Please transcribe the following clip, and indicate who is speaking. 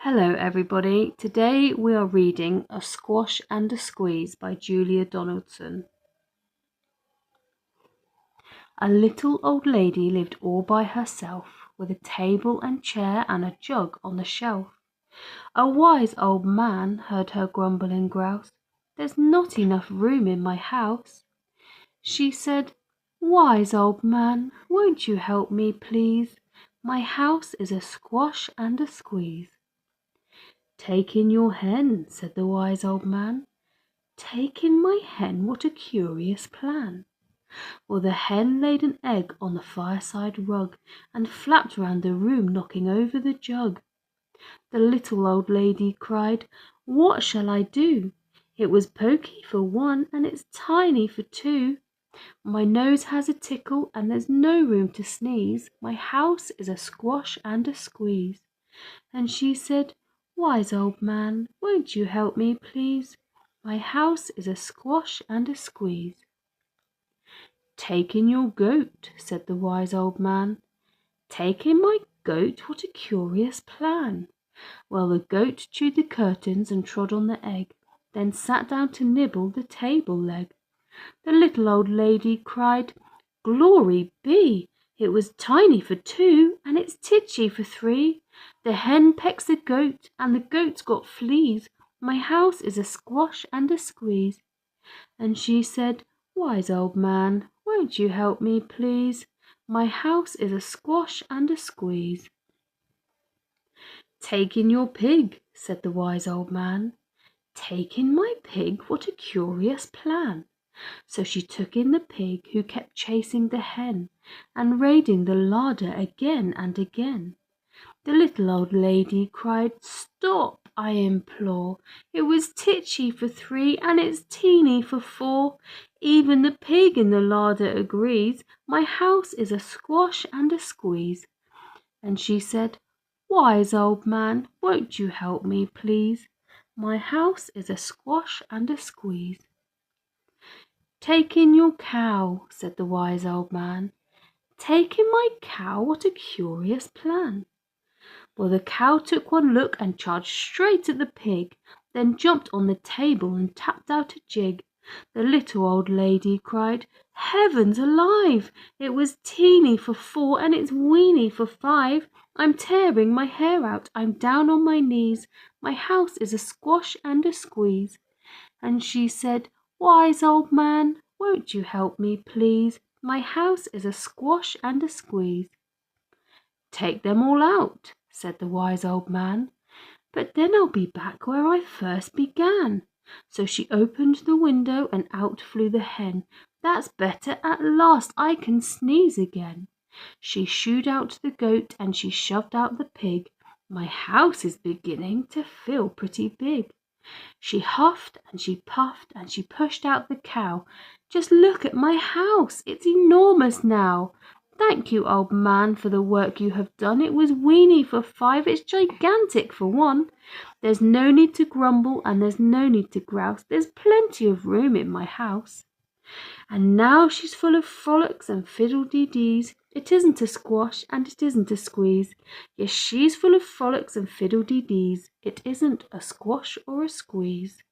Speaker 1: Hello everybody, today we are reading A Squash and a Squeeze by Julia Donaldson. A little old lady lived all by herself, with a table and chair and a jug on the shelf. A wise old man heard her grumble and grouse, "There's not enough room in my house." She said, "Wise old man, won't you help me please? My house is a squash and a squeeze." "Take in your hen," said the wise old man. "Take in my hen, what a curious plan." Well, the hen laid an egg on the fireside rug, and flapped round the room, knocking over the jug. The little old lady cried, "What shall I do? It was poky for one, and it's tiny for two. My nose has a tickle, and there's no room to sneeze. My house is a squash and a squeeze." And she said, "Wise old man, won't you help me please? My house is a squash and a squeeze." "Take in your goat," said the wise old man. "Take in my goat, what a curious plan." Well, the goat chewed the curtains and trod on the egg, then sat down to nibble the table leg. The little old lady cried, "Glory be! It was tiny for two, and it's titchy for three. The hen pecks the goat, and the goat's got fleas. My house is a squash and a squeeze." And she said, "Wise old man, won't you help me please? My house is a squash and a squeeze." "Take in your pig," said the wise old man. "Take in my pig, what a curious plan." So she took in the pig, who kept chasing the hen, and raiding the larder again and again. The little old lady cried, "Stop, I implore! It was titchy for three, and it's teeny for four. Even the pig in the larder agrees, my house is a squash and a squeeze." And she said, "Wise old man, won't you help me please? My house is a squash and a squeeze." "Take in your cow," said the wise old man. "Take in my cow, what a curious plan." Well, the cow took one look and charged straight at the pig, then jumped on the table and tapped out a jig. The little old lady cried, "Heavens alive! It was teeny for four, and it's weeny for five. I'm tearing my hair out, I'm down on my knees. My house is a squash and a squeeze." And she said, "Wise old man, won't you help me please? My house is a squash and a squeeze." "Take them all out," said the wise old man. "But then I'll be back where I first began." So she opened the window and out flew the hen. "That's better, at last I can sneeze again." She shooed out the goat and she shoved out the pig. "My house is beginning to feel pretty big." She huffed and she puffed and she pushed out the cow. "Just look at my house, it's enormous now. Thank you, old man, for the work you have done. It was weeny for five, it's gigantic for one. There's no need to grumble and there's no need to grouse. There's plenty of room in my house." And now she's full of frolics and fiddle-dee-dees. It isn't a squash and it isn't a squeeze. Yes, she's full of frolics and fiddle-dee-dees. It isn't a squash or a squeeze.